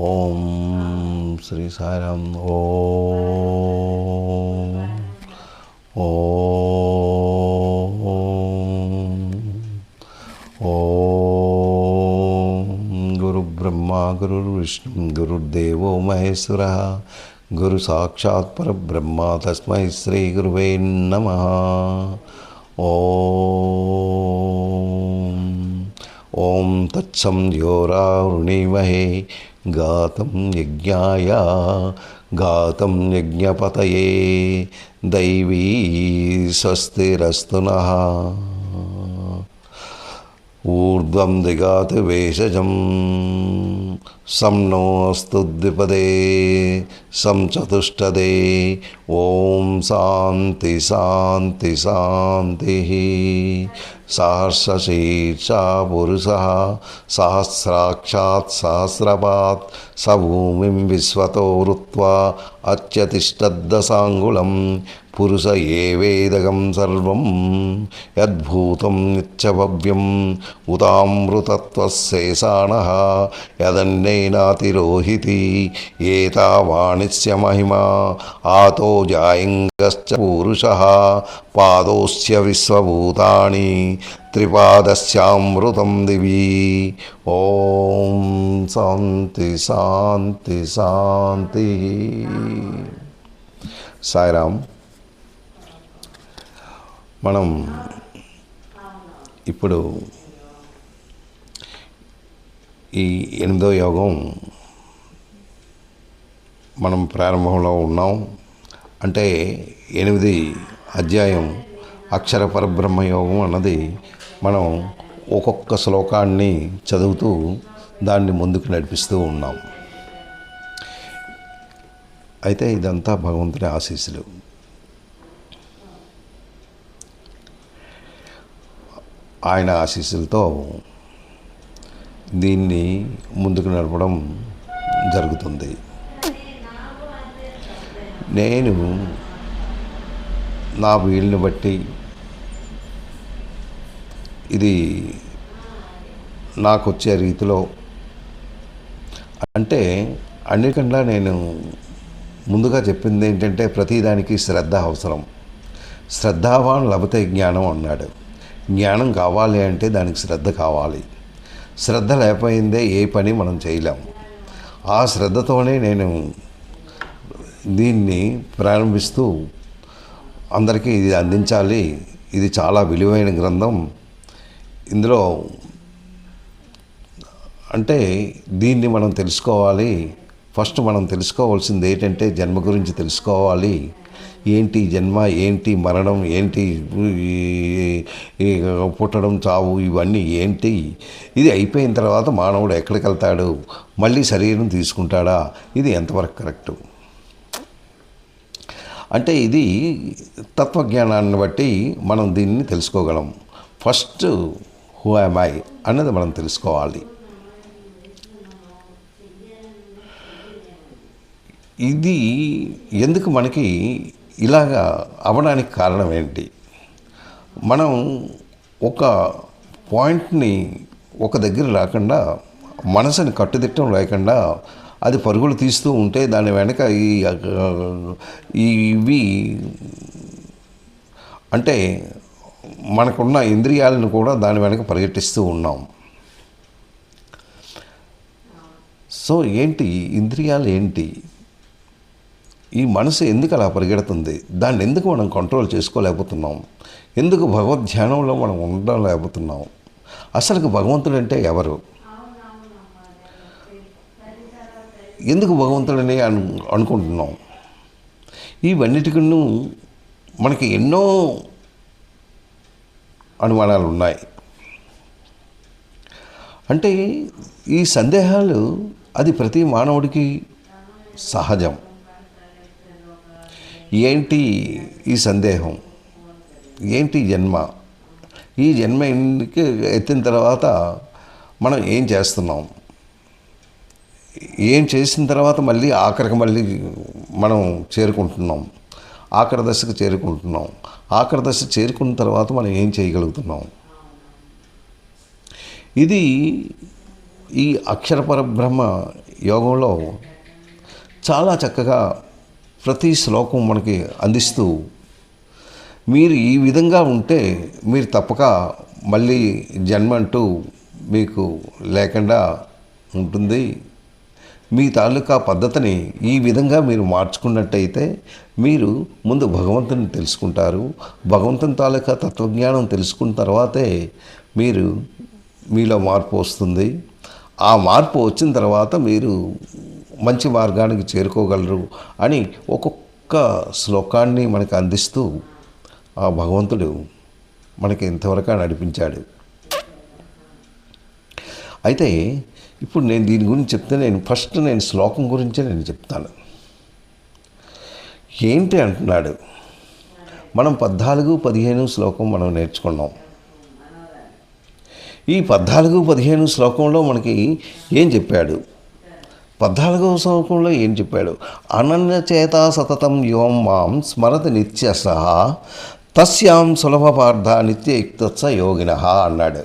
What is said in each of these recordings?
ఓం శ్రీ సాయిరామ్. ఓం ఓం ఓం గురు బ్రహ్మ గురు విష్ణు గురుర్దేవో మహేశ్వర గురు సాక్షాత్ పరబ్రహ్మ తస్మై శ్రీ గురువే నమః. ఓం తత్సం యోరారుణీమహే గాతం యజ్ఞాయ గాతం యజ్ఞపతయే దైవీ స్వస్తిరస్తు నః. ఊర్ధ్వం దిగాత్ వేషజం సం నో అస్తు ద్విపదే సం చతుష్టదే. ఓం శాంతి శాంతి శాంతి. సహస్రశీర్షా పురుషः సహస్రాక్షాత్ సహస్రపాత్ స భూమిం విశ్వతో వృత్వా అత్యతిష్టద్దశాంగుళం. పురుష ఏవేదకం సర్వం యద్భూతం నిత్యభవ్యం ఉతామృతత్వశేషాణః యదన్నేనాతిరోహితి ఏతావాణిస్య మహిమా ఆతో జాయంగశ్చ పురుషः పాదోస్య విశ్వభూతాని త్రిపాదస్యామృతం దివి. ఓం శాంతి శాంతి శాంతి. సాయిరామ్. మనం ఇప్పుడు ఈ 8వ యోగం మనం ప్రారంభంలో ఉన్నాం. అంటే 8 అధ్యాయం అక్షర పరబ్రహ్మ యోగం అన్నది మనం ఒక్కొక్క శ్లోకాన్ని చదువుతూ దాన్ని ముందుకు నడిపిస్తూ ఉన్నాం. అయితే ఇదంతా భగవంతుని ఆశీస్సులు. ఆయన ఆశీస్సులతో దీన్ని ముందుకు నడపడం జరుగుతుంది. నేను నా వీలుని బట్టి ఇది నాకు వచ్చే రీతిలో, అంటే అన్నిటికన్నా నేను ముందుగా చెప్పింది ఏంటంటే ప్రతిదానికి శ్రద్ధ అవసరం. శ్రద్ధావాన్ లభతే జ్ఞానం అన్నాడు. జ్ఞానం కావాలి అంటే దానికి శ్రద్ధ కావాలి. శ్రద్ధ లేకపోయిందే ఏ పని మనం చేయలేము. ఆ శ్రద్ధతోనే నేను దీన్ని ప్రారంభిస్తూ అందరికీ ఇది అందించాలి. ఇది చాలా విలువైన గ్రంథం. ఇందులో అంటే దీన్ని మనం తెలుసుకోవాలి. ఫస్ట్ మనం తెలుసుకోవాల్సింది ఏంటంటే జన్మ గురించి తెలుసుకోవాలి. ఏంటి జన్మ, ఏంటి మరణం, ఏంటి పుట్టడం, చావు, ఇవన్నీ ఏంటి, ఇది అయిపోయిన తర్వాత మానవుడు ఎక్కడికి వెళ్తాడు, మళ్ళీ శరీరం తీసుకుంటాడా, ఇది ఎంతవరకు కరెక్టు అంటే ఇది తత్వజ్ఞానాన్ని బట్టి మనం దీన్ని తెలుసుకోగలం. ఫస్ట్ హూ యామ్ ఐ అన్నది మనం తెలుసుకోవాలి. ఇది ఎందుకు మనకి ఇలాగా అవ్వడానికి కారణం ఏంటి? మనం ఒక పాయింట్ని ఒక దగ్గర రాకుండా, మనసుని కట్టుదిట్టం లేకుండా అది పరుగులు తీస్తూ ఉంటే దాని వెనక ఇవి అంటే మనకున్న ఇంద్రియాలను కూడా దాని వెనక పరిగెట్టిస్తూ ఉన్నాం. సో ఏంటి ఇంద్రియాలు, ఏంటి ఈ మనసు ఎందుకు అలా పరిగెడుతుంది? దాన్ని ఎందుకు మనం కంట్రోల్ చేసుకోలేకపోతున్నాం? ఎందుకు భగవద్ ధ్యానంలో మనం ఉండలేకపోతున్నాం? అసలు భగవంతుడు అంటే ఎవరు? ఎందుకు భగవంతుడని అనుకుంటున్నాం? ఇవన్నిటికన్నా మనకి ఎన్నో అనుమానాలు ఉన్నాయి. అంటే ఈ సందేహాలు అది ప్రతి మానవుడికి సహజం. ఏంటి ఈ సందేహం? ఏంటి జన్మ? ఈ జన్మ ఇంటికి ఎత్తిన తర్వాత మనం ఏం చేస్తున్నాం? ఏం చేసిన తర్వాత మళ్ళీ ఆఖరికి మళ్ళీ మనం చేరుకుంటున్నాం, ఆఖరి దశకు చేరుకుంటున్నాం. ఆఖరి దశ చేరుకున్న తర్వాత మనం ఏం చేయగలుగుతున్నాం? ఇది ఈ అక్షర పరబ్రహ్మ యోగంలో చాలా చక్కగా ప్రతి శ్లోకం మనకి అందిస్తూ, మీరు ఈ విధంగా ఉంటే మీరు తప్పక మళ్ళీ జన్మ అంటూ మీకు లేకుండా ఉంటుంది. మీ తాలూకా పద్ధతిని ఈ విధంగా మీరు మార్చుకున్నట్టయితే మీరు ముందు భగవంతుని తెలుసుకుంటారు. భగవంతుని తాలూకా తత్వజ్ఞానం తెలుసుకున్న తర్వాతే మీరు మీలో మార్పు వస్తుంది. ఆ మార్పు వచ్చిన తర్వాత మీరు మంచి మార్గానికి చేరుకోగలరు అని ఒక్కొక్క శ్లోకాన్ని మనకు అందిస్తూ ఆ భగవంతుడు మనకి ఇంతవరకు నడిపించాడు. అయితే ఇప్పుడు నేను దీని గురించి చెప్తే ఫస్ట్ శ్లోకం గురించే నేను చెప్తాను. ఏంటి అంటున్నాడు, మనం 14, 15 శ్లోకం మనం నేర్చుకున్నాం. ఈ 14, 15 శ్లోకంలో మనకి ఏం చెప్పాడు? 14వ శ్లోకంలో ఏం చెప్పాడు? అనన్యచేత సతతం యోం మాం స్మరతి నిత్యసః తస్యాం సులభ పార్థ నిత్యయుక్తస్స యోగినః అన్నాడు.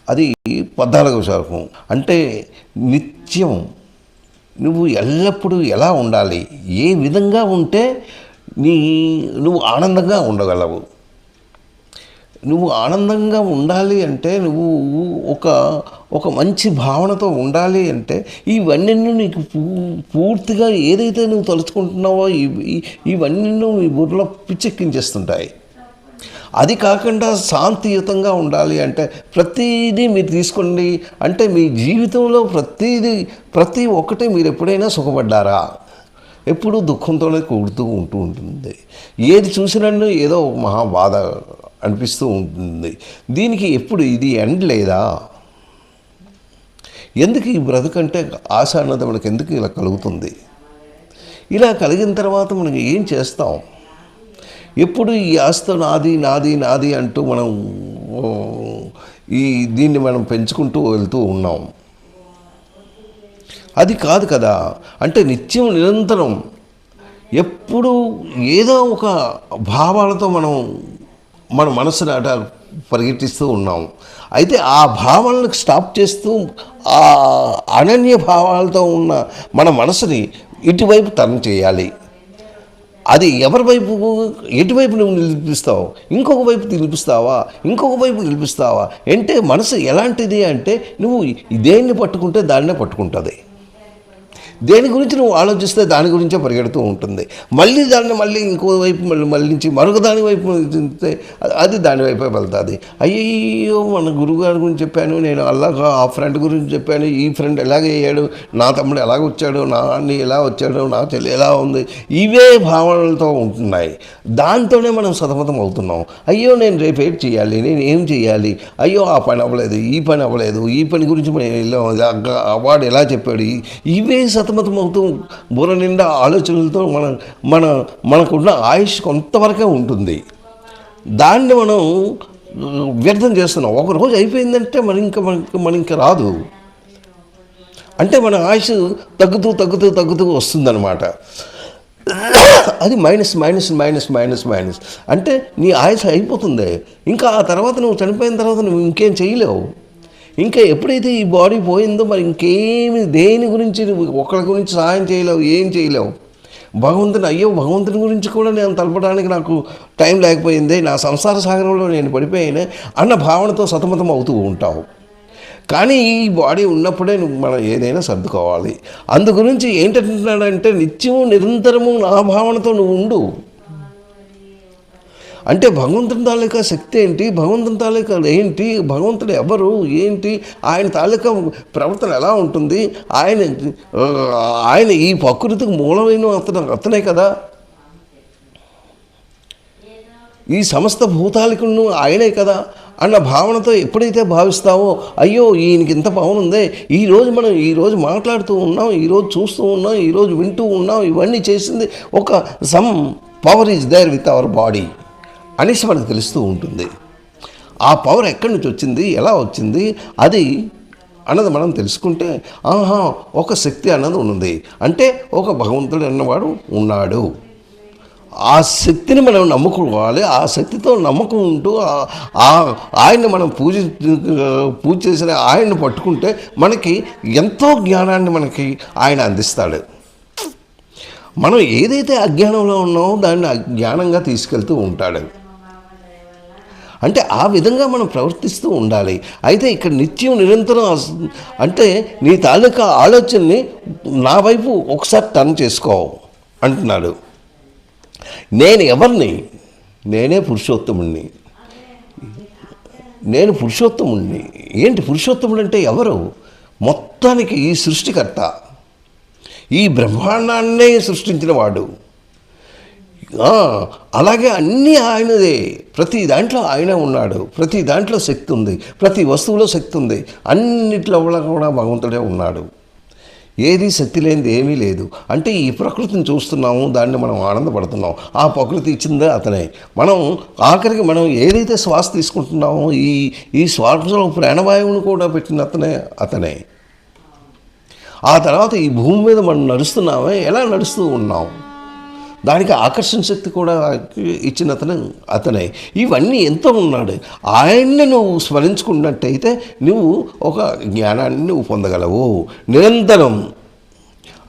అది 14వ శ్లోకం. అంటే నిత్యం నువ్వు ఎల్లప్పుడూ ఎలా ఉండాలి, ఏ విధంగా ఉంటే నువ్వు ఆనందంగా ఉండగలవు. నువ్వు ఆనందంగా ఉండాలి అంటే నువ్వు ఒక మంచి భావనతో ఉండాలి అంటే ఇవన్నీ నీకు పూర్తిగా ఏదైతే నువ్వు తలుచుకుంటున్నావో ఇవన్నీ నీ బుర్రలో పిచ్చెక్కించేస్తుంటాయి. అది కాకుండా శాంతియుతంగా ఉండాలి అంటే ప్రతిదీ మీరు తీసుకోండి. అంటే మీ జీవితంలో ప్రతి ఒక్కటి మీరు ఎప్పుడైనా సుఖపడ్డారా? ఎప్పుడూ దుఃఖంతోనే కూడుతూ ఉంటుంది. ఏది చూసినా ఏదో మహా బాధ అనిపిస్తూ ఉంటుంది. దీనికి ఎప్పుడు ఇది ఎండ్ లేదా? ఎందుకు ఈ బ్రతుకంటే ఆశ అన్నది మనకు ఎందుకు ఇలా కలుగుతుంది? ఇలా కలిగిన తర్వాత మనకి ఏం చేస్తాం? ఎప్పుడు ఈ ఆశతో నాది నాది నాది అంటూ మనం దీన్ని మనం పెంచుకుంటూ వెళ్తూ ఉన్నాం. అది కాదు కదా. అంటే నిత్యం నిరంతరం ఎప్పుడు ఏదో ఒక భావాలతో మన మనసుని అట పరిగెట్టిస్తూ ఉన్నాం. అయితే ఆ భావాలను స్టాప్ చేస్తూ ఆ అనన్య భావాలతో ఉన్న మన మనసుని ఇటువైపు టర్న్ చేయాలి. అది ఎవరి వైపు, ఎటువైపు నువ్వు నిలిపిస్తావు? ఇంకొక వైపు నిలిపిస్తావా అంటే మనసు ఎలాంటిది అంటే నువ్వు దేన్ని పట్టుకుంటే దాన్నే పట్టుకుంటుంది. దేని గురించి నువ్వు ఆలోచిస్తే దాని గురించే పరిగెడుతూ ఉంటుంది. మళ్ళీ ఇంకో వైపు మళ్ళించి మరొక దాని వైపు అది దాని వైపే వెళ్తుంది. అయ్యో మన గురువుగారి గురించి చెప్పాను, నేను అలాగా ఆ ఫ్రెండ్ గురించి చెప్పాను, ఈ ఫ్రెండ్ ఎలాగయ్యాడు, నా తమ్ముడు ఎలాగ వచ్చాడు, నా అన్ని ఎలా వచ్చాడు, నా చెల్లి ఎలా ఉంది, ఇవే భావనలతో ఉంటున్నాయి. దాంతోనే మనం సతమతం అవుతున్నాం. అయ్యో నేను రేపు ఏం చేయాలి, నేను ఏం చేయాలి, అయ్యో ఆ పని అవ్వలేదు, ఈ పని అవ్వలేదు, ఈ పని గురించి వాడు ఎలా చెప్పాడు, ఇవే సతమతం అవుతూ బుర్ర నిండా ఆలోచనలతో మనకున్న ఆయుష్ కొంతవరకే ఉంటుంది. దాన్ని మనం వ్యర్థం చేస్తున్నాం. ఒకరోజు అయిపోయిందంటే మన ఇంకా రాదు. అంటే మన ఆయుష్ తగ్గుతూ వస్తుందన్నమాట. అది మైనస్ అంటే నీ ఆయుష్ అయిపోతుంది. ఇంకా ఆ తర్వాత నువ్వు చనిపోయిన తర్వాత నువ్వు ఇంకేం చేయలేవు. ఇంకా ఎప్పుడైతే ఈ బాడీ పోయిందో మరి ఇంకేమి దేని గురించి ఒకరి గురించి సహాయం చేయలేవు, ఏం చేయలేవు. భగవంతుని గురించి కూడా నేను తలపడానికి నాకు టైం లేకపోయింది, నా సంసార సాగరంలో నేను పడిపోయానే అన్న భావనతో సతమతం అవుతూ ఉంటావు. కానీ ఈ బాడీ ఉన్నప్పుడే మనం ఏదైనా సర్దుకోవాలి. అందు గురించి ఏంటంటున్నాడంటే నిత్యము నిరంతరము నా భావనతో నువ్వు ఉండు. అంటే భగవంతుని తాలూకా శక్తి ఏంటి, భగవంతుని తాలూకా ఏంటి, భగవంతుడు ఎవరు ఏంటి, ఆయన తాలూకా ప్రవర్తన ఎలా ఉంటుంది, ఆయన ఈ ప్రకృతికి మూలమైన అతనే కదా, ఈ సమస్త భూతాలకు ఆయనే కదా అన్న భావనతో ఎప్పుడైతే భావిస్తావో అయ్యో ఈయనకి ఇంత పవన్ ఉందే, ఈరోజు మాట్లాడుతూ ఉన్నాం, ఈరోజు చూస్తూ ఉన్నాం, ఈరోజు వింటూ ఉన్నాం, ఇవన్నీ చేసింది ఒక some power is there with our body అనేసి మనకు తెలుస్తూ ఉంటుంది. ఆ పవర్ ఎక్కడి నుంచి వచ్చింది, ఎలా వచ్చింది అది అన్నది మనం తెలుసుకుంటే ఒక శక్తి అన్నది ఉంది. అంటే ఒక భగవంతుడు అన్నవాడు ఉన్నాడు. ఆ శక్తిని మనం నమ్ముకోవాలి. ఆ శక్తితో నమ్మకం ఉంటూ ఆయన్ని మనం పూజ చేసిన ఆయన్ని పట్టుకుంటే మనకి ఎంతో జ్ఞానాన్ని మనకి ఆయన అందిస్తాడు. మనం ఏదైతే అజ్ఞానంలో ఉన్నామో దాన్ని అజ్ఞానంగా తీసుకెళ్తూ ఉంటాడు. అంటే ఆ విధంగా మనం ప్రవర్తిస్తూ ఉండాలి. అయితే ఇక్కడ నిత్యం నిరంతరం అంటే నీ తాలూకా ఆలోచనని నా వైపు ఒకసారి టర్న్ చేసుకో అంటున్నాడు. నేను ఎవరిని? నేనే పురుషోత్తముణ్ణి. నేను పురుషోత్తముణ్ణి. ఏంటి పురుషోత్తముడు అంటే ఎవరు? మొత్తానికి ఈ సృష్టికర్త, ఈ బ్రహ్మాండాన్నే సృష్టించిన వాడు. అలాగే అన్నీ ఆయనదే. ప్రతి దాంట్లో ఆయన ఉన్నాడు. ప్రతి దాంట్లో శక్తి ఉంది. ప్రతి వస్తువులో శక్తి ఉంది. అన్నిట్లో కూడా భగవంతుడే ఉన్నాడు. ఏది శక్తి లేనిది ఏమీ లేదు. అంటే ఈ ప్రకృతిని చూస్తున్నాము, దాన్ని మనం ఆనందపడుతున్నాం. ఆ ప్రకృతి ఇచ్చిందే అతనే. మనం ఆఖరికి మనం ఏదైతే శ్వాస తీసుకుంటున్నామో ఈ శ్వాసలో ప్రాణవాయువును కూడా పెట్టిన అతనే. ఆ తర్వాత ఈ భూమి మీద మనం నడుస్తున్నామే, ఎలా నడుస్తూ ఉన్నాం, దానికి ఆకర్షణ శక్తి కూడా ఇచ్చిన అతనే. ఇవన్నీ ఎంతో ఉన్నాడు. ఆయన్ని నువ్వు స్మరించుకున్నట్టయితే నువ్వు ఒక జ్ఞానాన్ని నువ్వు పొందగలవు నిరంతరం.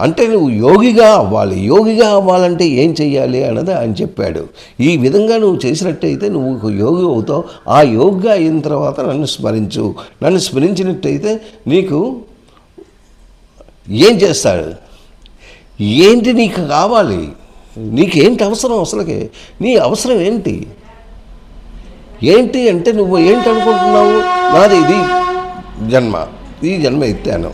అంటే నువ్వు యోగిగా అవ్వాలి. యోగిగా అవ్వాలంటే ఏం చెయ్యాలి అన్నది ఆయన చెప్పాడు. ఈ విధంగా నువ్వు చేసినట్టయితే నువ్వు ఒక యోగి అవుతావు. ఆ యోగిగా అయిన తర్వాత నన్ను స్మరించు. నన్ను స్మరించినట్టయితే నీకు ఏం చేస్తాడు? ఏంటి నీకు కావాలి? నీకేంటి అవసరం? అసలుకే నీ అవసరం ఏంటి అంటే నువ్వు ఏంటి అనుకుంటున్నావు? నాది ఇది జన్మ, ఈ జన్మ ఎత్తాను.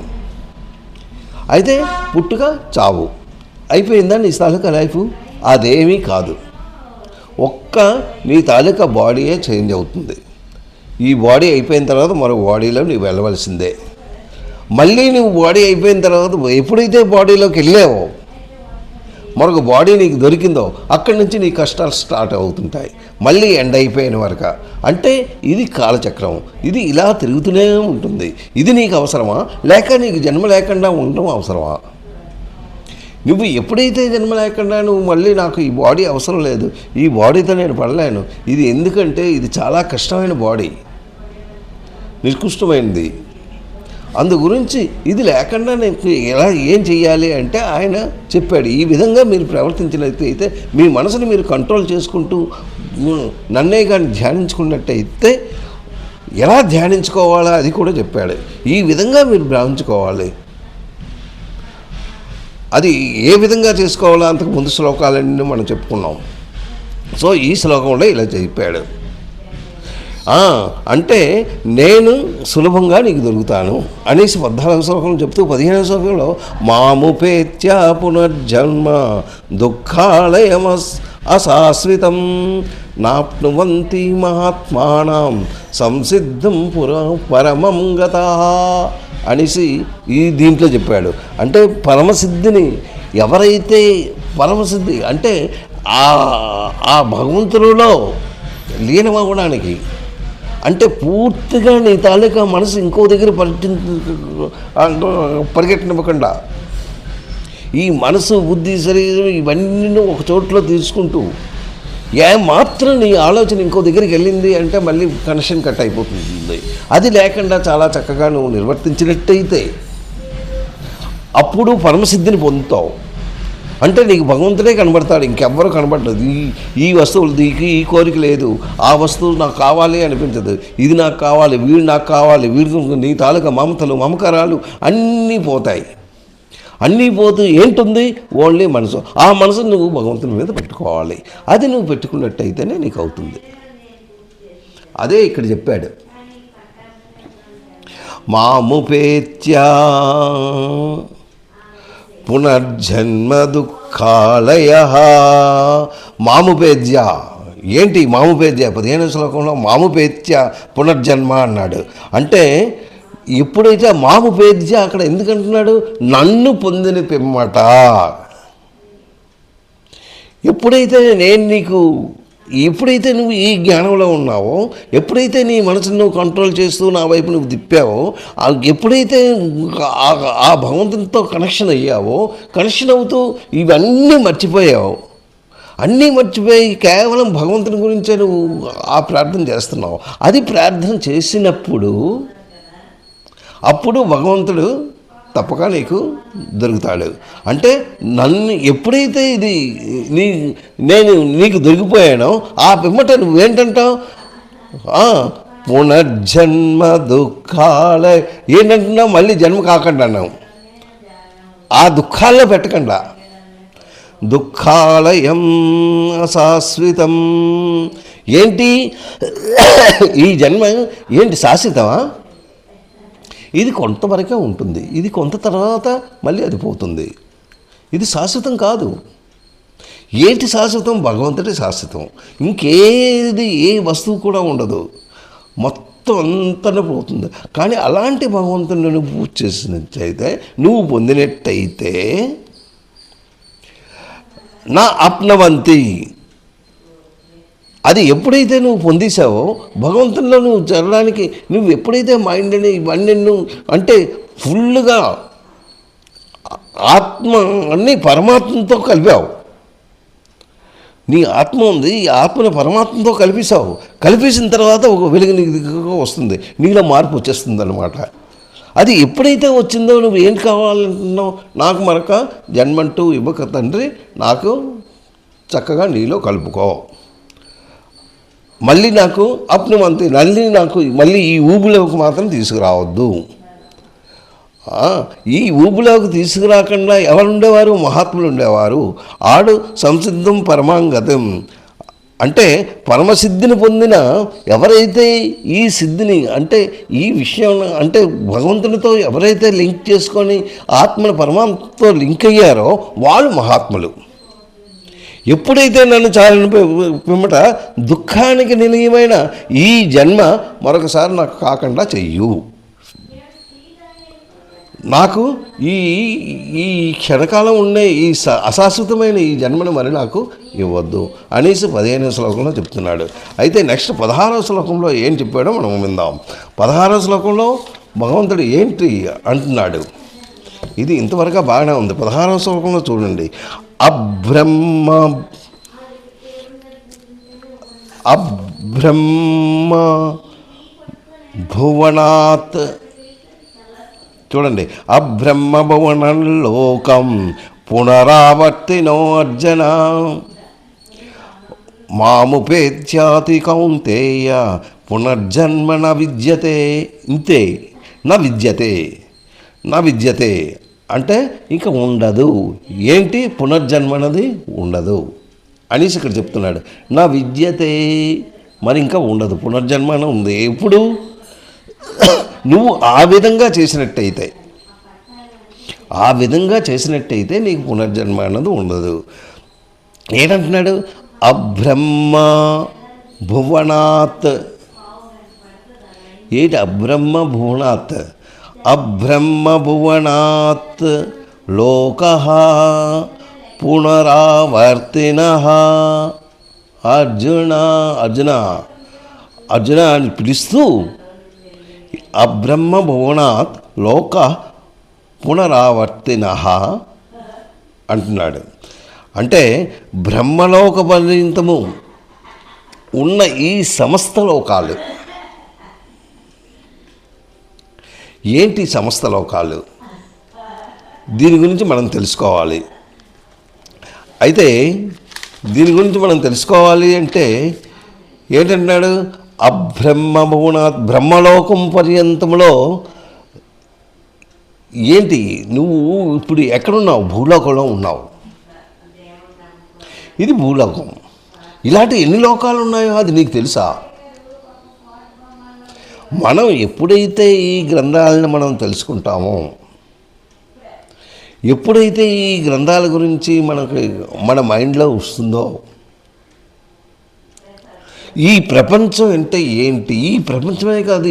అయితే పుట్టుక చావు అయిపోయిందా నీ తాలూకా లైఫ్? అదేమీ కాదు. నీ తాలూకా బాడీయే చేంజ్ అవుతుంది. ఈ బాడీ అయిపోయిన తర్వాత మరో బాడీలో నువ్వు వెళ్ళవలసిందే. మళ్ళీ నువ్వు బాడీ అయిపోయిన తర్వాత ఎప్పుడైతే బాడీలోకి వెళ్ళావో, మరొక బాడీ నీకు దొరికిందో, అక్కడి నుంచి నీ కష్టాలు స్టార్ట్ అవుతుంటాయి. మళ్ళీ ఎండ్ అయిపోయిన వరకు. అంటే ఇది కాలచక్రం. ఇది ఇలా తిరుగుతూనే ఉంటుంది. ఇది నీకు అవసరమా? లేక నీకు జన్మ లేకుండా ఉండడం అవసరమా? నువ్వు ఎప్పుడైతే జన్మ లేకుండా నువ్వు మళ్ళీ నాకు ఈ బాడీ అవసరం లేదు, ఈ బాడీతో నేను పడలేను, ఇది ఎందుకంటే ఇది చాలా కష్టమైన బాడీ, నిష్కృష్టమైనది, అందు గురించి ఇది లేకుండా నేను ఏం చెయ్యాలి అంటే ఆయన చెప్పాడు. ఈ విధంగా మీరు ప్రవర్తించినట్టయితే, మీ మనసుని మీరు కంట్రోల్ చేసుకుంటూ నన్నే కానీ ధ్యానించుకున్నట్టయితే ఎలా ధ్యానించుకోవాలో అది కూడా చెప్పాడు. ఈ విధంగా మీరు భావించుకోవాలి. అది ఏ విధంగా చేసుకోవాలో అంతకు ముందు శ్లోకాలన్నీ మనం చెప్పుకున్నాం. సో ఈ శ్లోకంలో ఇలా చెప్పాడు. అంటే నేను సులభంగా నీకు దొరుకుతాను అనేసి 14వ శ్లోకంలో చెప్తూ 15వ శ్లోకంలో మాముపేత్య పునర్జన్మ దుఃఖాలయం అశాశ్వతం నాప్నువంతి మహాత్మానం సంసిద్ధం పరమం గతా అనేసి దీంట్లో చెప్పాడు. అంటే పరమసిద్ధిని ఎవరైతే పరమసిద్ధి అంటే ఆ భగవంతుడిలో లీనమవ్వడానికి, అంటే పూర్తిగా నీ తాలూకా మనసు ఇంకో దగ్గర పరిగెట్టనివ్వకుండా ఈ మనసు, బుద్ధి, శరీరం ఇవన్నీ ఒక చోట్లో తీసుకుంటూ మాత్రం నీ ఆలోచన ఇంకో దగ్గరికి వెళ్ళింది అంటే మళ్ళీ కనెక్షన్ కట్ అయిపోతుంది. అది లేకుండా చాలా చక్కగా నువ్వు నిర్వర్తించినట్టయితే అప్పుడు పరమసిద్ధిని పొందుతావు. అంటే నీకు భగవంతుడే కనబడతాడు, ఇంకెవ్వరూ కనబడదు. ఈ వస్తువులు ఈ కోరిక లేదు, ఆ వస్తువు నాకు కావాలి అనిపించదు, ఇది నాకు కావాలి, వీడు నాకు కావాలి, వీడికి నీ తాలూకా మమతలు మమకారాలు అన్నీ పోతాయి. అన్నీ పోతూ ఏంటుంది? ఓన్లీ మనసు. ఆ మనసును నువ్వు భగవంతుని మీద పెట్టుకోవాలి. అది నువ్వు పెట్టుకున్నట్టయితేనే నీకు అవుతుంది. అదే ఇక్కడ చెప్పాడు. మాముపేత్యా పునర్జన్మ దుఃఖాలయ మాముపేద్య. ఏంటి మాముపేద్య? 15వ శ్లోకంలో మాముపేత్య పునర్జన్మ అన్నాడు. అంటే ఎప్పుడైతే మాముపేద్య అక్కడ ఎందుకంటున్నాడు? నన్ను పొందిన పిమ్మట. ఎప్పుడైతే ఎప్పుడైతే నువ్వు ఈ జ్ఞానంలో ఉన్నావో, ఎప్పుడైతే నీ మనసును నువ్వు కంట్రోల్ చేస్తూ నా వైపు నువ్వు తిప్పావో, ఎప్పుడైతే ఆ భగవంతునితో కనెక్షన్ అయ్యావో, కనెక్షన్ అవుతూ ఇవన్నీ మర్చిపోయావు, అన్నీ మర్చిపోయి కేవలం భగవంతుని గురించే నువ్వు ఆ ప్రార్థన చేస్తున్నావు. అది ప్రార్థన చేసినప్పుడు అప్పుడు భగవంతుడు తప్పక నీకు దొరుకుతాడు. అంటే నన్ను ఎప్పుడైతే ఇది నేను నీకు దొరికిపోయానో ఆ పిమ్మట నువ్వేంటంటావు, పునర్జన్మ దుఃఖాల ఏంటంటున్నావు, మళ్ళీ జన్మ కాకుండా అన్నావు. ఆ దుఃఖాల్లో పెట్టకుండా దుఃఖాలయం అశాశ్వతం. ఏంటి ఈ జన్మ ఏంటి శాశ్వతమా? ఇది కొంతవరకే ఉంటుంది, ఇది కొంత తర్వాత మళ్ళీ అది పోతుంది. ఇది శాశ్వతం కాదు. ఏంటి శాశ్వతం? భగవంతుడే శాశ్వతం. ఇంకేది ఏ వస్తువు కూడా ఉండదు, మొత్తం అంతా పోతుంది. కానీ అలాంటి భగవంతుని నువ్వు పూజ చేసినట్టయితే, నువ్వు పొందినట్టయితే నా ఆప్నవంతి, అది ఎప్పుడైతే నువ్వు పొందేశావో భగవంతుల్లో నువ్వు చేరడానికి, నువ్వు ఎప్పుడైతే మైండ్ని ఇవన్నీ నువ్వు అంటే ఫుల్గా ఆత్మ అన్నీ పరమాత్మతో కలిపావు, నీ ఆత్మ ఉంది, ఈ ఆత్మను పరమాత్మతో కలిపేశావు. కలిపేసిన తర్వాత ఒక వెలుగు నీకు దిగుగా వస్తుంది, నీలో మార్పు వచ్చేస్తుంది అన్నమాట. అది ఎప్పుడైతే వచ్చిందో నువ్వు ఏం కావాలంటున్నావు, నాకు మరొక జన్మంటూ ఇవ్వక తండ్రి, నాకు చక్కగా నీలో కలుపుకో, మళ్ళీ నాకు అప్నమంతి మళ్ళీ ఈ ఊబులోకి మాత్రం తీసుకురావద్దు. ఈ ఊబులోకి తీసుకురాకుండా ఎవరు ఉండేవారు? మహాత్ములు ఉండేవారు. ఆడు సంసిద్ధం పరమాంగతం అంటే పరమసిద్ధిని పొందిన ఎవరైతే ఈ సిద్ధిని అంటే ఈ విషయం అంటే భగవంతునితో ఎవరైతే లింక్ చేసుకొని ఆత్మను పరమాత్మతో లింక్ అయ్యారో వాళ్ళు మహాత్ములు. ఎప్పుడైతే నన్ను చాలని పిమ్మట దుఃఖానికి నిలయమైన ఈ జన్మ మరొకసారి నాకు కాకుండా చెయ్యు, నాకు ఈ ఈ క్షణకాలం ఉండే ఈ అశాశ్వతమైన ఈ జన్మను మరి నాకు ఇవ్వద్దు అనేసి 15వ శ్లోకంలో చెప్తున్నాడు. అయితే నెక్స్ట్ 16వ శ్లోకంలో ఏం చెప్పాడో మనం విందాం. 16వ శ్లోకంలో భగవంతుడు ఏంటి అంటున్నాడు. ఇది ఇంతవరకు బాగానే ఉంది. 16వ శ్లోకంలో చూడండి. అబ్రహ్మ భువనాత్, చూడండి, అబ్రహ్మ భువనం లోకం పునరావర్తినో అర్జున మాముపేత్యాతి కౌంతేయ పునర్జన్మ న విద్యతే. ఇంతే, నా విద్యతే అంటే ఇంకా ఉండదు. ఏంటి పునర్జన్మ అన్నది ఉండదు అనేసి ఇక్కడ చెప్తున్నాడు. నా విద్యతే, మరి ఇంకా ఉండదు, పునర్జన్మ అని ఉంది. ఎప్పుడు నువ్వు ఆ విధంగా చేసినట్టయితే నీకు పునర్జన్మ అన్నది ఉండదు. ఏంటంటున్నాడు? అబ్రహ్మ భువనాత్. ఏంటి అబ్రహ్మ భువనాత్? అబ్రహ్మ భువనాత్ లోకః పునరావర్తినః. అర్జున అని పిలుస్తూ అబ్రహ్మ భువనాత్ లోక పునరావర్తినః అంటున్నాడు. అంటే బ్రహ్మలోక పర్యంతము ఉన్న ఈ సమస్త లోకాలు, ఏంటి సమస్త లోకాలు, దీని గురించి మనం తెలుసుకోవాలి. అయితే దీని గురించి మనం తెలుసుకోవాలి అంటే ఏంటంటున్నాడు? అబ్రహ్మ భువనాత్, బ్రహ్మలోకం పర్యంతంలో ఏంటి, నువ్వు ఇప్పుడు ఎక్కడున్నావు? భూలోకంలో ఉన్నావు. ఇది భూలోకం. ఇలాంటి ఎన్ని లోకాలు ఉన్నాయో అది నీకు తెలుసా? మనం ఎప్పుడైతే ఈ గ్రంథాలను మనం తెలుసుకుంటామో, ఎప్పుడైతే ఈ గ్రంథాల గురించి మన మైండ్లో వస్తుందో, ఈ ప్రపంచం అంటే ఏంటి, ఈ ప్రపంచమే కాదు,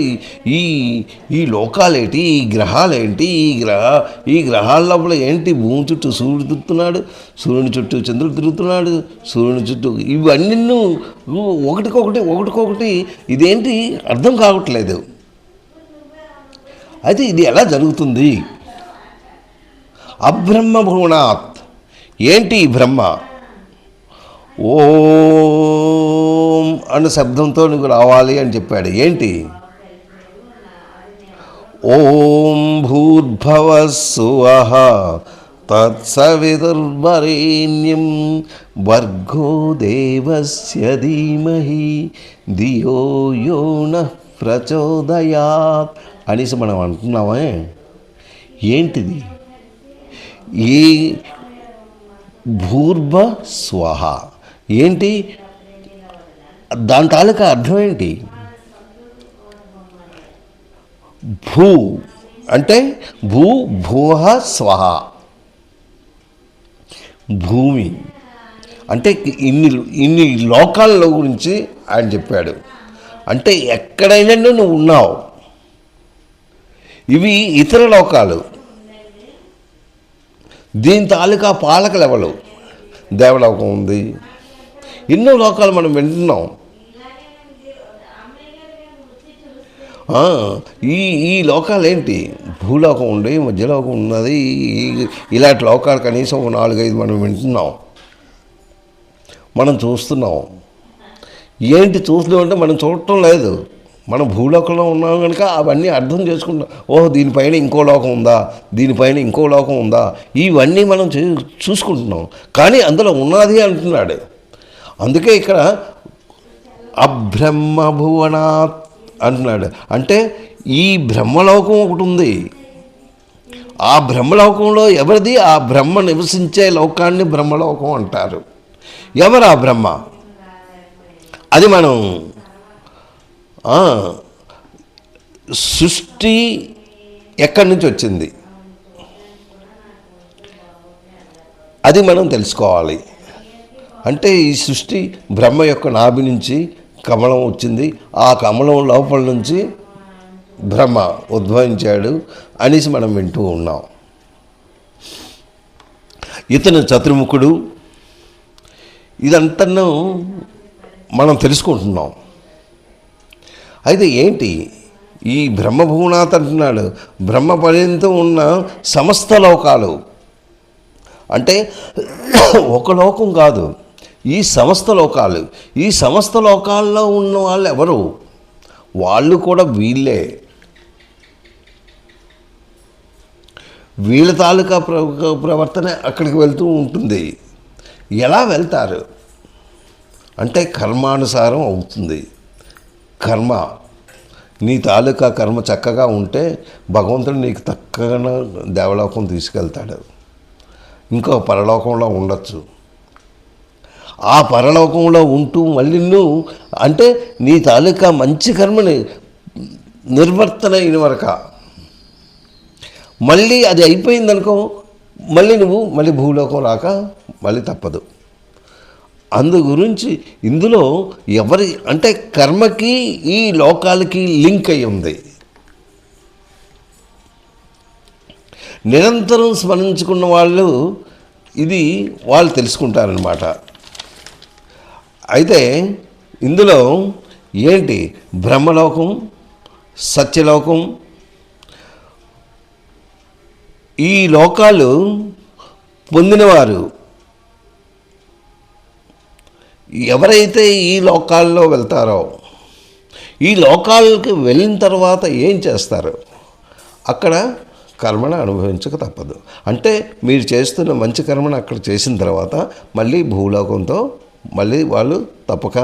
ఈ లోకాలేంటి, ఈ గ్రహాలేంటి, ఈ గ్రహాల లోపల ఏంటి, భూమి చుట్టూ సూర్యుడు తిరుగుతున్నాడు, సూర్యుని చుట్టూ చంద్రుడు తిరుగుతున్నాడు, సూర్యుని చుట్టూ ఇవన్నీ ఒకటికొకటి ఇదేంటి అర్థం కావట్లేదు. అయితే ఇది ఎలా జరుగుతుంది? అబ్రహ్మ భువనాత్, ఏంటి ఈ బ్రహ్మ? ఓం అన్న శబ్దంతో నువ్వు రావాలి అని చెప్పాడు. ఏంటి? ఓం భూర్భువస్సువః తత్సవితుర్వరేణ్యం భర్గో దేవస్య ధీమహి ధియో యో నః ప్రచోదయాత్ అనేసి మనం అంటున్నామే. ఏంటిది? ఈ భూర్భ స్వహ ఏంటి? దాని తాలూకా అర్థం ఏంటి? భూ అంటే భూః స్వహ, భూమి అంటే ఇన్ని లోకాల గురించి ఆయన చెప్పాడు. అంటే ఎక్కడైనా నువ్వు ఉన్నావు. ఇవి ఇతర లోకాలు. దీని తాలూకా పాలకులు ఎవరు? దేవలోకం ఉంది, ఎన్నో లోకాలు మనం వింటున్నాం. ఈ లోకాలు ఏంటి? భూలోకం ఉండి మధ్యలోకం ఉన్నది. ఇలాంటి లోకాలు కనీసం 4-5 మనం వింటున్నాం, మనం చూస్తున్నాం. ఏంటి చూస్తున్నామంటే మనం చూడటం లేదు, మనం భూలోకంలో ఉన్నాం కనుక అవన్నీ అర్థం చేసుకుంటాం. ఓహో, దీనిపైన ఇంకో లోకం ఉందా, దీనిపైన ఇంకో లోకం ఉందా, ఇవన్నీ మనం చూసుకుంటున్నాం. కానీ అందులో ఉన్నది అంటున్నాడు. అందుకే ఇక్కడ అబ్రహ్మ భువనాత్ అంటున్నాడు. అంటే ఈ బ్రహ్మలోకం ఒకటి ఉంది. ఆ బ్రహ్మలోకంలో ఎవరిది? ఆ బ్రహ్మ నివసించే లోకాన్ని బ్రహ్మలోకం అంటారు. ఎవరు ఆ బ్రహ్మ? అది మనం సృష్టి ఎక్కడి నుంచి వచ్చింది అది మనం తెలుసుకోవాలి. అంటే ఈ సృష్టి బ్రహ్మ యొక్క నాభి నుంచి కమలం వచ్చింది, ఆ కమలం లోపల నుంచి బ్రహ్మ ఉద్భవించాడు అనేసి మనం వింటూ ఉన్నాం. ఇతను చతుర్ముఖుడు, ఇదంతా మనం తెలుసుకుంటున్నాం. అయితే ఏంటి ఈ బ్రహ్మభువనాథ్ అంటున్నాడు? బ్రహ్మ పర్యంతం ఉన్న సమస్త లోకాలు అంటే ఒక లోకం కాదు, ఈ సమస్త లోకాలు. ఈ సమస్త లోకాల్లో ఉన్న వాళ్ళు ఎవరు? వాళ్ళు కూడా వీళ్ళే. వీళ్ళ తాలూకా ప్రవర్తన అక్కడికి వెళ్తూ ఉంటుంది. ఎలా వెళ్తారు అంటే కర్మానుసారం అవుతుంది. కర్మ, నీ తాలూకా కర్మ చక్కగా ఉంటే భగవంతుడు నీకు చక్కగా దేవలోకం తీసుకెళ్తాడు. ఇంకో పరలోకంలో ఉండొచ్చు. ఆ పరలోకంలో ఉంటూ మళ్ళీ నువ్వు అంటే నీ తాలూకా మంచి కర్మని నిర్వర్తన అయిన వరకు మళ్ళీ అది అయిపోయిందనుకో, మళ్ళీ నువ్వు మళ్ళీ భూలోకం రాక మళ్ళీ తప్పదు. అందు గురించి ఇందులో ఎవరి అంటే కర్మకి ఈ లోకాలకి లింక్ అయి ఉంది. నిరంతరం స్మరించుకున్న వాళ్ళు ఇది వాళ్ళు తెలుసుకుంటారనమాట. అయితే ఇందులో ఏంటి? బ్రహ్మలోకం, సత్యలోకం, ఈ లోకాలు పొందినవారు ఎవరైతే ఈ లోకాల్లో వెళ్తారో, ఈ లోకాలకు వెళ్ళిన తర్వాత ఏం చేస్తారు? అక్కడ కర్మను అనుభవించక తప్పదు. అంటే మీరు చేస్తున్న మంచి కర్మను అక్కడ చేసిన తర్వాత మళ్ళీ భూలోకంతో మళ్ళీ వాళ్ళు తప్పక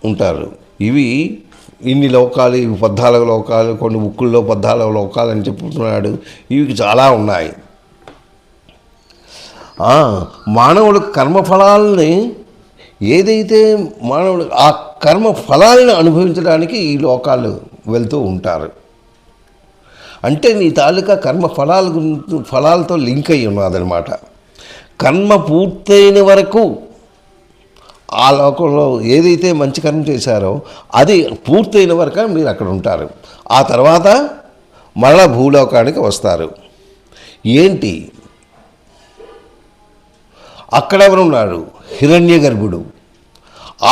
ఉంటారు. ఇవి ఇన్ని లోకాలు, ఇవి 14 లోకాలు, కొన్ని బుక్కుల్లో 14 లోకాలు అని చెప్పుతున్నాడు. ఇవి చాలా ఉన్నాయి. మానవుడు కర్మఫలాలని ఏదైతే మానవుడు ఆ కర్మ ఫలాలను అనుభవించడానికి ఈ లోకాలు వెళ్తూ ఉంటారు. అంటే నీ తాలూకా కర్మ ఫలాలతో లింక్ అయి ఉన్నదనమాట. కర్మ పూర్తయిన వరకు ఆ లోకంలో ఏదైతే మంచి కర్మ చేశారో అది పూర్తయిన వరకు మీరు అక్కడ ఉంటారు. ఆ తర్వాత మళ్ళా భూలోకానికి వస్తారు. ఏంటి అక్కడ ఎవరున్నారు? హిరణ్యగర్భుడు.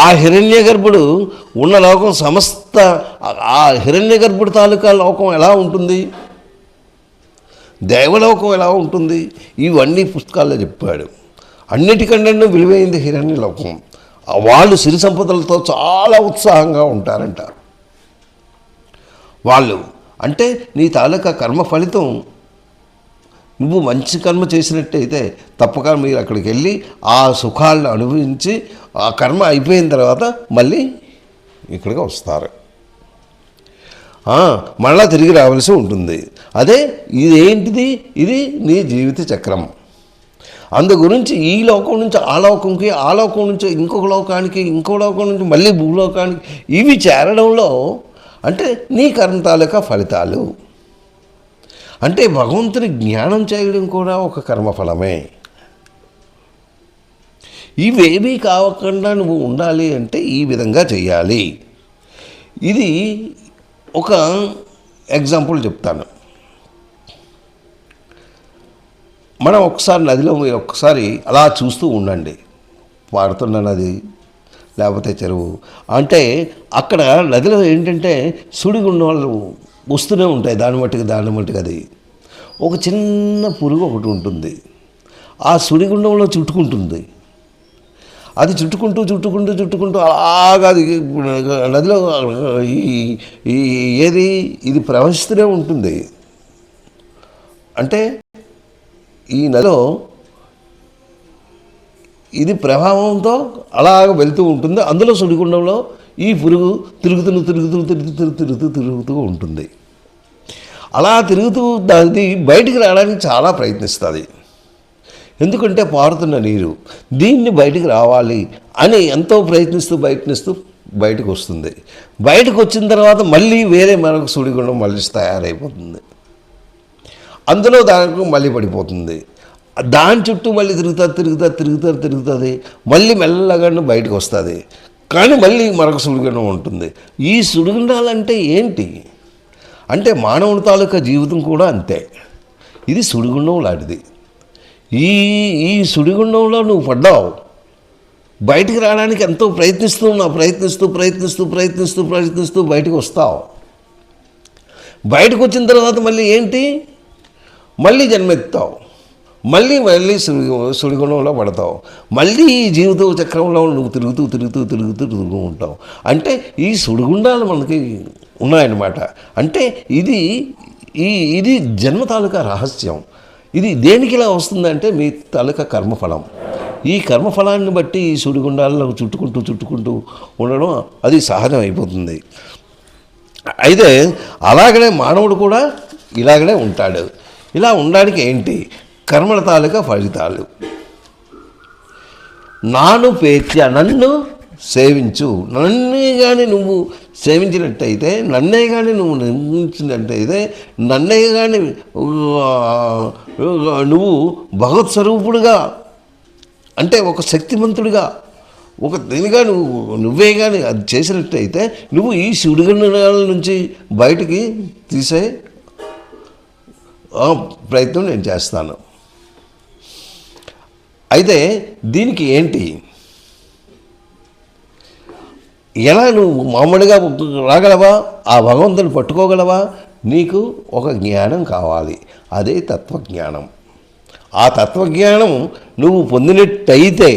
ఆ హిరణ్యగర్భుడు ఉన్న లోకం సమస్త ఆ హిరణ్యగర్భుడు తాలూకా లోకం ఎలా ఉంటుంది, దేవలోకం ఎలా ఉంటుంది, ఇవన్నీ పుస్తకాల్లో చెప్పాడు. అన్నిటికంటే విలువైంది హిరణ్యలోకం. వాళ్ళు సిరి సంపదలతో చాలా ఉత్సాహంగా ఉంటారంట. వాళ్ళు అంటే నీ తాలూకా కర్మ ఫలితం, నువ్వు మంచి కర్మ చేసినట్టయితే తప్పక మీరు అక్కడికి వెళ్ళి ఆ సుఖాలను అనుభవించి ఆ కర్మ అయిపోయిన తర్వాత మళ్ళీ ఇక్కడికి వస్తారు, మళ్ళా తిరిగి రావాల్సి ఉంటుంది. అదే ఇదేంటిది, ఇది నీ జీవిత చక్రం. అందు గురించి ఈ లోకం నుంచి ఆ లోకంకి, ఆ లోకం నుంచి ఇంకొక లోకానికి, ఇంకో లోకం నుంచి మళ్ళీ భూలోకానికి ఇవి చేరడంలో అంటే నీ కర్మ తాలూకా ఫలితాలు. అంటే భగవంతుని జ్ఞానం చేయడం కూడా ఒక కర్మఫలమే. ఇవేమీ కావకుండా నువ్వు ఉండాలి అంటే ఈ విధంగా చేయాలి. ఇది ఒక ఎగ్జాంపుల్ చెప్తాను. మనం ఒకసారి నదిలో మీరు ఒక్కసారి అలా చూస్తూ ఉండండి, పారుతున్న నది లేకపోతే చెరువు. అంటే అక్కడ నదిలో ఏంటంటే సుడిగుండాలు వస్తూనే ఉంటాయి, దాని మట్టుకు అది ఒక చిన్న పురుగు ఒకటి ఉంటుంది, ఆ సుడిగుండంలో చుట్టుకుంటుంది. అది చుట్టుకుంటూ అలాగా అది నదిలో ఇది ప్రవహిస్తూనే ఉంటుంది. అంటే ఈ నదిలో ఇది ప్రభావంతో అలాగ వెళ్తూ ఉంటుంది. అందులో సుడిగుండంలో ఈ పురుగు తిరుగుతూ ఉంటుంది. అలా తిరుగుతూ దాన్ని బయటికి రావడానికి చాలా ప్రయత్నిస్తుంది. ఎందుకంటే పారుతున్న నీరు దీన్ని బయటికి రావాలి అని ఎంతో ప్రయత్నిస్తూ బయటకు వస్తుంది. బయటకు వచ్చిన తర్వాత మళ్ళీ వేరే మరొక సుడిగుండం మళ్ళీ తయారైపోతుంది. అందులో దానికి మళ్ళీ పడిపోతుంది. దాని చుట్టూ మళ్ళీ తిరుగుతుంది. మళ్ళీ మెల్లగా బయటకు వస్తుంది. కానీ మళ్ళీ మరొక సుడిగుండం ఉంటుంది. ఈ సుడిగుండాలంటే ఏంటి అంటే మానవుని తాలూకా జీవితం కూడా అంతే. ఇది సుడిగుండం లాంటిది. ఈ సుడిగుండంలో నువ్వు పడ్డావు, బయటికి రావడానికి ఎంతో ప్రయత్నిస్తూ బయటకు వస్తావు. బయటకు వచ్చిన తర్వాత మళ్ళీ ఏంటి, మళ్ళీ జన్మెత్తావు, మళ్ళీ సుడిగుండంలో పడతావు. మళ్ళీ ఈ జీవిత చక్రంలో నువ్వు తిరుగుతూ ఉంటావు. అంటే ఈ సుడిగుండాలు మనకి ఉన్నాయన్నమాట. అంటే ఇది జన్మ తాలూకా రహస్యం. ఇది దేనికి ఇలా వస్తుందంటే మీ తాలూకా కర్మఫలం. ఈ కర్మఫలాన్ని బట్టి ఈ సుడిగుండాలలో చుట్టుకుంటూ ఉండడం అది సహజం అయిపోతుంది. అయితే అలాగనే మానవుడు కూడా ఇలాగనే ఉంటాడు. ఇలా ఉండడానికి ఏంటి, కర్మల తాలూకా ఫలితాలు. నాను పేర్చ నన్ను సేవించు. నన్నే కానీ నువ్వు సేవించినట్టయితే, నన్నే కానీ నువ్వు నిర్మించినట్టయితే, నన్నే కానీ నువ్వు భగవత్ స్వరూపుడుగా అంటే ఒక శక్తిమంతుడిగా ఒక దీనిగా నువ్వే కానీ అది చేసినట్టయితే నువ్వు ఈ సుడిగుండాల నుంచి బయటికి తీసే ప్రయత్నం నేను చేస్తాను. అయితే దీనికి ఏంటి, ఎలా నువ్వు మామూలుగా రాగలవా, ఆ భగవంతుని పట్టుకోగలవా? నీకు ఒక జ్ఞానం కావాలి, అదే తత్వజ్ఞానం. ఆ తత్వజ్ఞానం నువ్వు పొందినట్టయితే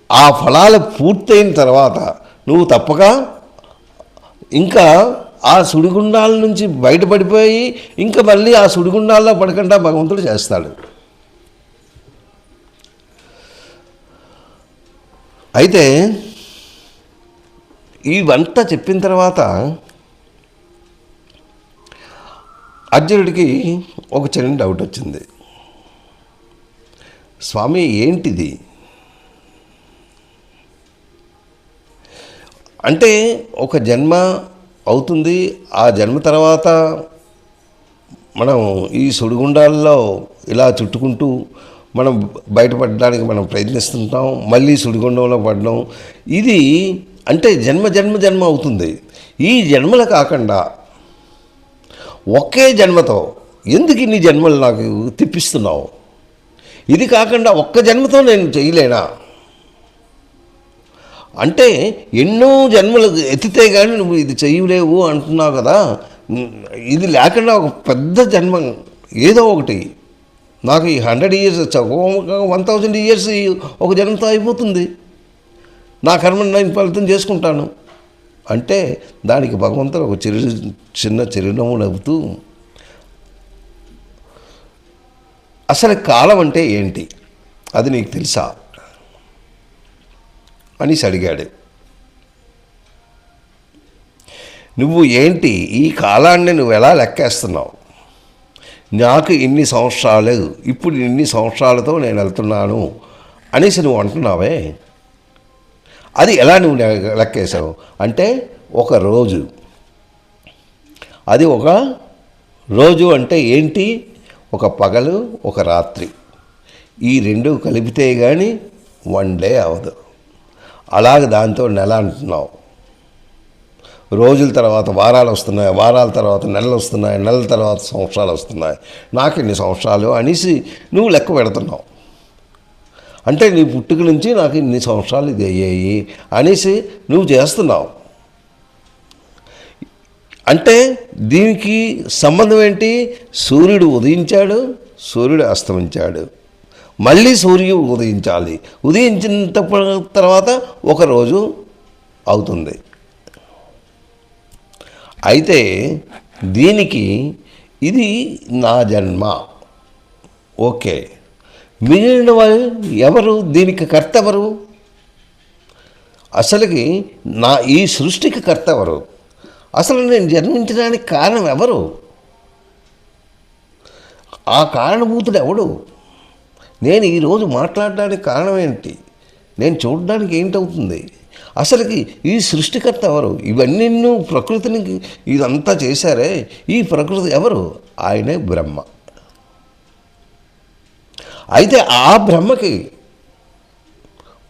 ఆ ఫలాలు పూర్తయిన తర్వాత నువ్వు తప్పక ఇంకా ఆ సుడిగుండాల నుంచి బయటపడిపోయి ఇంకా మళ్ళీ ఆ సుడిగుండాల్లో పడకుండా భగవంతుడు చేస్తాడు. అయితే ఇవంతా చెప్పిన తర్వాత అర్జునుడికి ఒక చిన్న డౌట్ వచ్చింది. స్వామి ఏంటిది అంటే, ఒక జన్మ అవుతుంది, ఆ జన్మ తర్వాత మనం ఈ సుడిగుండాల్లో ఇలా చుట్టుకుంటూ మనం బయటపడడానికి మనం ప్రయత్నిస్తుంటాం, మళ్ళీ సుడిగుండంలో పడడం. ఇది అంటే జన్మ అవుతుంది. ఈ జన్మలు కాకుండా ఒకే జన్మతో ఎందుకు ఇన్ని జన్మలు నాకు తిప్పిస్తున్నావు? ఇది కాకుండా ఒక్క జన్మతో నేను చేయలేనా అంటే, ఎన్నో జన్మలు ఎత్తితే కానీ నువ్వు ఇది చేయలేవు అంటున్నావు కదా. ఇది లేకుండా ఒక పెద్ద జన్మ ఏదో ఒకటి నాకు ఈ 100 ఇయర్స్ 1000 ఇయర్స్ ఒక జన్మతో అయిపోతుంది, నా కర్మను నేను ఫలితం చేసుకుంటాను అంటే దానికి భగవంతుడు ఒక చిన్న చిరునవ్వు నవ్వుతూ, అసలు కాలం అంటే ఏంటి అది నీకు తెలుసా అనేసి అడిగాడు. నువ్వు ఏంటి ఈ కాలాన్ని నువ్వు ఎలా లెక్కేస్తున్నావు? నాకు ఇన్ని సంవత్సరాలు, ఇప్పుడు ఇన్ని సంవత్సరాలతో నేను వెళ్తున్నాను అనేసి నువ్వు అంటున్నావే, అది ఎలా నువ్వు లెక్కేసావు అంటే ఒక రోజు, అది ఒక రోజు అంటే ఏంటి, ఒక పగలు ఒక రాత్రి, ఈ రెండు కలిపితే కానీ 1 డే అవదు. అలాగే దాంతో నెల అంటున్నావు. రోజుల తర్వాత వారాలు వస్తున్నాయి, వారాల తర్వాత నెలలు వస్తున్నాయి, నెలల తర్వాత సంవత్సరాలు వస్తున్నాయి, నాకు ఇన్ని సంవత్సరాలు అనేసి నువ్వు లెక్క పెడుతున్నావు. అంటే నీ పుట్టుక నుంచి నాకు ఇన్ని సంవత్సరాలు ఇది అయ్యాయి అనేసి నువ్వు చేస్తున్నావు. అంటే దీనికి సంబంధం ఏంటి? సూర్యుడు ఉదయించాడు, సూర్యుడు అస్తమించాడు, మళ్ళీ సూర్యుడు ఉదయించాలి, ఉదయించిన తర్వాత ఒకరోజు అవుతుంది. అయితే దీనికి ఇది నా జన్మ, ఓకే. మిగిలిన వాళ్ళు ఎవరు? దీనికి కర్త ఎవరు? అసలుకి ఈ సృష్టికి కర్త ఎవరు? అసలు నేను జన్మించడానికి కారణం ఎవరు? ఆ కారణభూతుడు ఎవడు? నేను ఈరోజు మాట్లాడడానికి కారణం ఏంటి? నేను చూడడానికి ఏంటవుతుంది? అసలుకి ఈ సృష్టికర్త ఎవరు? ఇవన్నీ ప్రకృతిని ఇదంతా చేశారే, ఈ ప్రకృతి ఎవరు? ఆయనే బ్రహ్మ. అయితే ఆ బ్రహ్మకి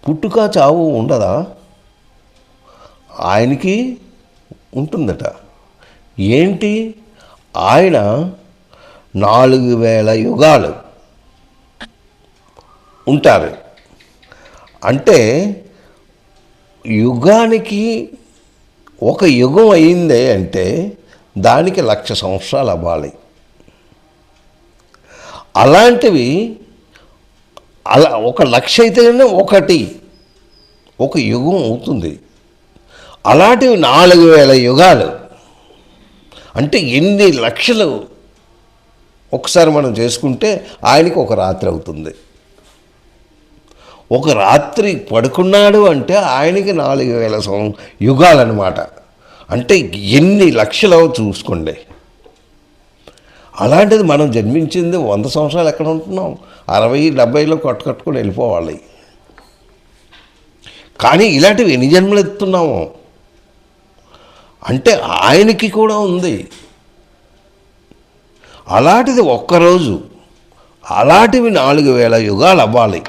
పుట్టుక చావు ఉండదా? ఆయనకి ఉంటుందట. ఏంటి? ఆయన 4000 యుగాలు ఉంటారు. అంటే యుగానికి ఒక యుగం అయిందే అంటే దానికి 1,00,000 సంవత్సరాలు అవ్వాలి. అలాంటివి అలా 1,00,000 అయితేనే ఒక యుగం అవుతుంది. అలాంటివి 4,000 యుగాలు అంటే ఎన్ని లక్షలు ఒకసారి మనం చేసుకుంటే ఆయనకి ఒక రాత్రి అవుతుంది. ఒక రాత్రి పడుకున్నాడు అంటే ఆయనకి 4,000 యుగాలన్నమాట. అంటే ఎన్ని లక్షలు చూసుకోండి. అలాంటిది మనం జన్మించింది 100 సంవత్సరాలు ఎక్కడ ఉంటున్నాం? 60-70లో కట్టుకొని వెళ్ళిపోవాలి. కానీ ఇలాంటివి ఎన్ని జన్మలు ఎత్తున్నాము అంటే ఆయనకి కూడా ఉంది. అలాంటిది ఒక్కరోజు, అలాంటివి 4,000 యుగాలు అవ్వాలి.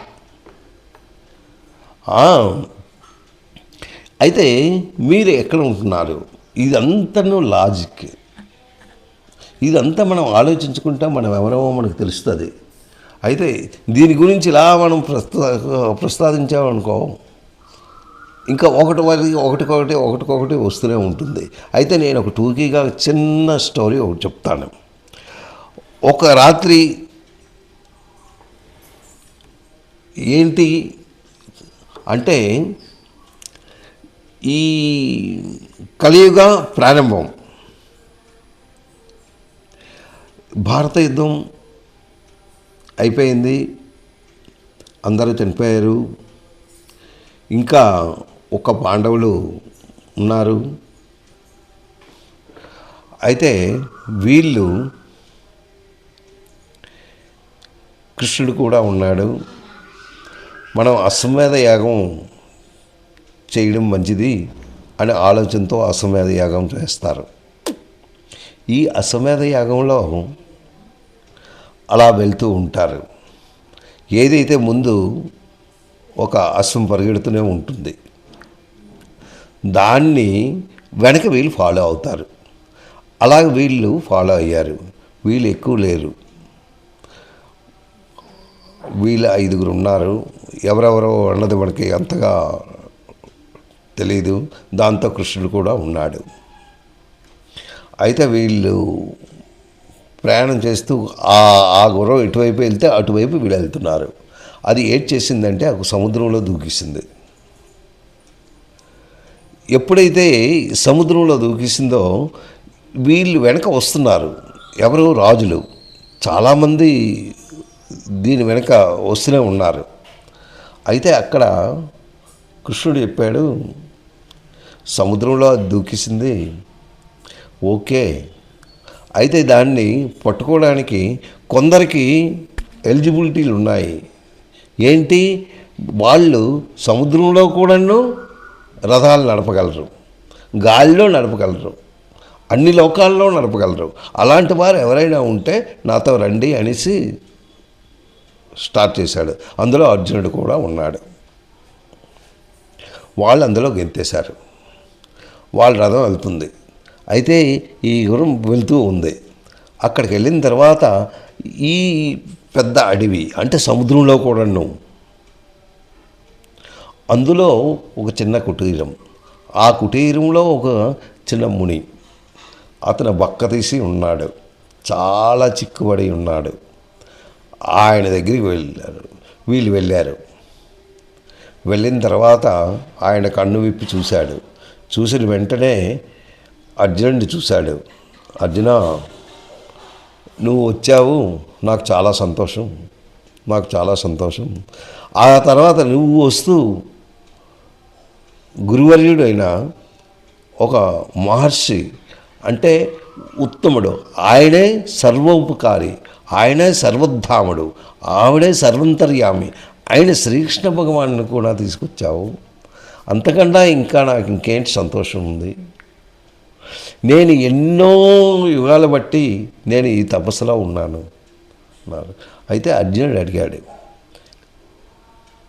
అయితే మీరు ఎక్కడ ఉంటున్నారు? ఇదంతా లాజిక్. ఇదంతా మనం ఆలోచించుకుంటా మనం ఎవరేమో మనకు తెలుస్తుంది. అయితే దీని గురించి ఇలా మనం ప్రస్తావించామనుకో, ఇంకా ఒకటికొకటి వస్తూనే ఉంటుంది. అయితే నేను ఒక టూకీగా చిన్న స్టోరీ ఒకటి చెప్తాను. ఒక రాత్రి ఏంటి అంటే ఈ కలియుగ ప్రారంభం, భారత యుద్ధం అయిపోయింది, అందరూ చనిపోయారు, ఇంకా ఒక్క పాండవులు ఉన్నారు. అయితే వీళ్ళు, కృష్ణుడు కూడా ఉన్నాడు. మనం అశ్వమేధ యాగం చేయడం మంచిది అనే ఆలోచనతో అశ్వమేధ యాగం చేస్తారు. ఈ అశ్వమేధ యాగంలో అలా వెళ్తూ ఉంటారు. ఏదైతే ముందు ఒక అశ్వం పరిగెడుతూనే ఉంటుంది, దాన్ని వెనక వీళ్ళు ఫాలో అవుతారు. అలాగే వీళ్ళు ఫాలో అయ్యారు. వీళ్ళు ఎక్కువ లేరు, వీళ్ళు 5గురు ఉన్నారు. ఎవరెవరో అన్నది మనకి అంతగా తెలీదు. దాంతో కృష్ణుడు కూడా ఉన్నాడు. అయితే వీళ్ళు ప్రయాణం చేస్తూ ఆ గుర్రం ఇటువైపు వెళ్తే అటువైపు వీళ్ళు వెళ్తున్నారు. అది ఏడ్ చేసిందంటే ఆ సముద్రంలో దూకిసింది. ఎప్పుడైతే సముద్రంలో దూకిసిందో వీళ్ళు వెనక వస్తున్నారు. ఎవరు? రాజులు. చాలామంది దీని వెనక వస్తూనే ఉన్నారు. అయితే అక్కడ కృష్ణుడు చెప్పాడు, సముద్రంలో అది దూకిసింది ఓకే, అయితే దాన్ని పట్టుకోవడానికి కొందరికి ఎలిజిబిలిటీలు ఉన్నాయి. ఏంటి? వాళ్ళు సముద్రంలో కూడాను రథాలు నడపగలరు, గాలిలో నడపగలరు, అన్ని లోకాల్లో నడపగలరు. అలాంటి వారు ఎవరైనా ఉంటే నాతో రండి అనేసి స్టార్ట్ చేశాడు. అందులో అర్జునుడు కూడా ఉన్నాడు. వాళ్ళు అందులో గెంతేశారు. వాళ్ళ రథం వెళ్తుంది. అయితే ఈ గుర్రం వెళ్తూ ఉంది. అక్కడికి వెళ్ళిన తర్వాత ఈ పెద్ద అడవి అంటే సముద్రంలో కూడాను, అందులో ఒక చిన్న కుటీరం. ఆ కుటీరంలో ఒక చిన్న ముని, అతను బక్క తీసి ఉన్నాడు, చాలా చిక్కుబడి ఉన్నాడు. ఆయన దగ్గరికి వీళ్ళు వెళ్ళారు. వెళ్ళిన తర్వాత ఆయన కన్ను విప్పి చూశాడు. చూసిన వెంటనే అర్జునుడిని చూశాడు. అర్జున, నువ్వు వచ్చావు, నాకు చాలా సంతోషం, నాకు చాలా సంతోషం. ఆ తర్వాత నువ్వు వస్తూ గురువర్యుడు అయిన ఒక మహర్షి అంటే ఉత్తముడు, ఆయనే సర్వోపకారి, ఆయనే సర్వోద్ధాముడు, ఆవిడే సర్వంతర్యామి ఆయన శ్రీకృష్ణ భగవాన్ని కూడా తీసుకొచ్చావు. అంతకన్నా ఇంకా నాకు ఇంకేంటి సంతోషం ఉంది. నేను ఎన్నో యుగాల బట్టి నేను ఈ తపస్సులో ఉన్నాను. అయితే అర్జునుడు అడిగాడు,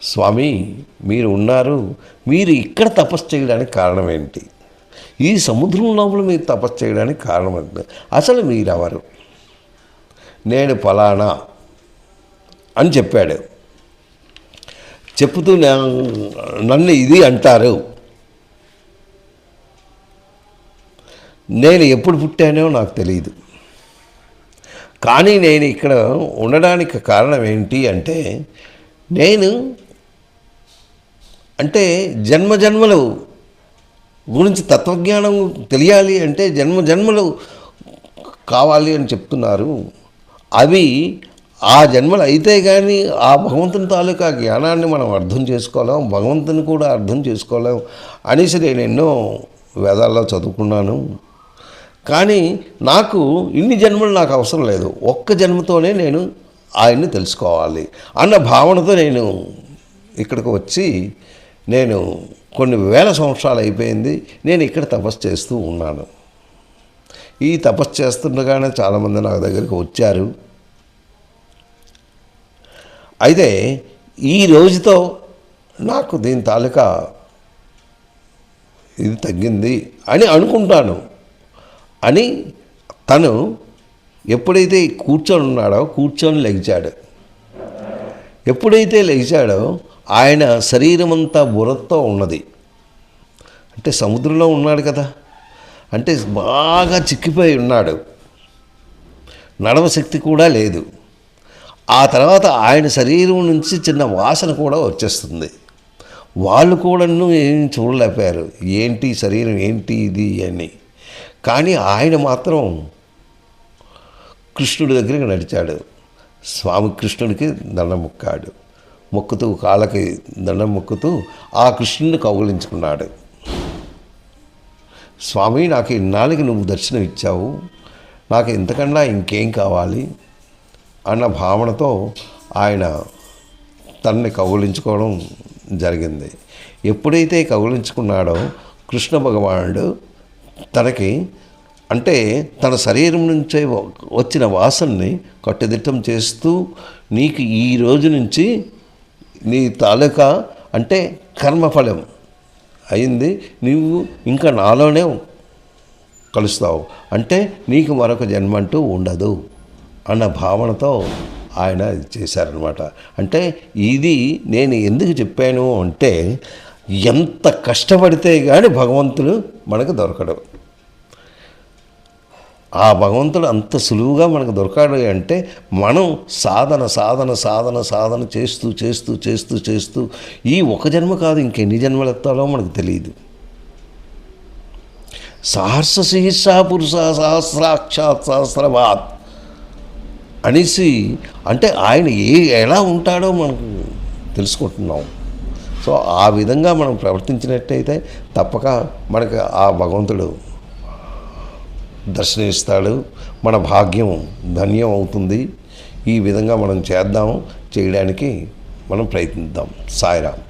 స్వామి మీరు ఉన్నారు, మీరు ఇక్కడ తపస్సు చేయడానికి కారణం ఏంటి? ఈ సముద్రం లోపల మీరు తపస్సు చేయడానికి కారణం ఏంటి? అసలు మీరెవరు? నేను ఫలానా అని చెప్పాడు. చెప్తూ నన్ను ఇది అంటారు. నేను ఎప్పుడు పుట్టానో నాకు తెలియదు, కానీ నేను ఇక్కడ ఉండడానికి కారణం ఏంటి అంటే, నేను అంటే జన్మజన్మలు గురించి తత్వజ్ఞానం తెలియాలి అంటే జన్మజన్మలు కావాలి అని చెప్తున్నారు. అవి ఆ జన్మలు అయితే కానీ ఆ భగవంతుని తాలూకా జ్ఞానాన్ని మనం అర్థం చేసుకోలేం, భగవంతుని కూడా అర్థం చేసుకోలేం అనేసి నేను ఎన్నో వేదాల్లో చదువుకున్నాను. కానీ నాకు ఇన్ని జన్మలు నాకు అవసరం లేదు, ఒక్క జన్మతోనే నేను ఆయన్ని తెలుసుకోవాలి అన్న భావనతో నేను ఇక్కడికి వచ్చి నేను కొన్ని వేల సంవత్సరాలు అయిపోయింది, నేను ఇక్కడ తపస్సు చేస్తూ ఉన్నాను. ఈ తపస్సు చేస్తుండగానే చాలామంది నా దగ్గరికి వచ్చారు. అయితే ఈ రోజుతో నాకు దీని తాలూకా ఇది తగ్గింది అని అనుకుంటాను అని తను ఎప్పుడైతే కూర్చొని ఉన్నాడో కూర్చొని లెగిచాడు. ఎప్పుడైతే లెగిచాడో ఆయన శరీరం అంతా బురదతో ఉన్నది. అంటే సముద్రంలో ఉన్నాడు కదా, అంటే బాగా చిక్కిపోయి ఉన్నాడు, నడవ శక్తి కూడా లేదు. ఆ తర్వాత ఆయన శరీరం నుంచి చిన్న వాసన కూడా వచ్చేస్తుంది. వాళ్ళు కూడా ఏం చూడలేకపోయారు, ఏంటి శరీరం ఏంటి ఇది అని. కానీ ఆయన మాత్రం కృష్ణుడి దగ్గరికి నడిచాడు. స్వామి కృష్ణుడికి దండం మొక్కాడు. మొక్కుతూ కాళ్ళకి దండం మొక్కుతూ ఆ కృష్ణుడిని కౌగిలించుకున్నాడు. స్వామి, నాకు ఇన్నాళ్ళకి నువ్వు దర్శనం ఇచ్చావు, నాకు ఇంతకన్నా ఇంకేం కావాలి అన్న భావనతో ఆయన తనని కౌగిలించుకోవడం జరిగింది. ఎప్పుడైతే కౌగిలించుకున్నాడో కృష్ణ భగవానుడు తనకి అంటే తన శరీరం నుంచే వచ్చిన వాసనని కట్టుదిట్టం చేస్తూ, నీకు ఈ రోజు నుంచి నీ తాలూకా అంటే కర్మఫలం అయింది, నువ్వు ఇంకా నాలోనే కలుస్తావు, అంటే నీకు మరొక జన్మంటూ ఉండదు అన్న భావనతో ఆయన ఇది చేశారనమాట. అంటే ఇది నేను ఎందుకు చెప్పాను అంటే, ఎంత కష్టపడితే కానీ భగవంతుడు మనకు దొరకడు. ఆ భగవంతుడు అంత సులువుగా మనకు దొరకాడు అంటే మనం సాధన సాధన సాధన సాధన చేస్తూ చేస్తూ చేస్తూ చేస్తూ ఈ ఒక జన్మ కాదు ఇంకెన్ని జన్మలు ఎత్తాలో మనకు తెలియదు. సహస్ర శీర్ష పురుష సహస్రాక్షాత్ సహస్రవాత్ అనేసి అంటే ఆయన ఎలా ఉంటాడో మనకు తెలుసుకుంటున్నాం. సో ఆ విధంగా మనం ప్రవర్తించినట్టయితే తప్పక మనకు ఆ భగవంతుడు దర్శనమిస్తాడు, మన భాగ్యం ధన్యం అవుతుంది. ఈ విధంగా మనం చేయడానికి మనం ప్రయత్నిద్దాం. సాయిరామ్.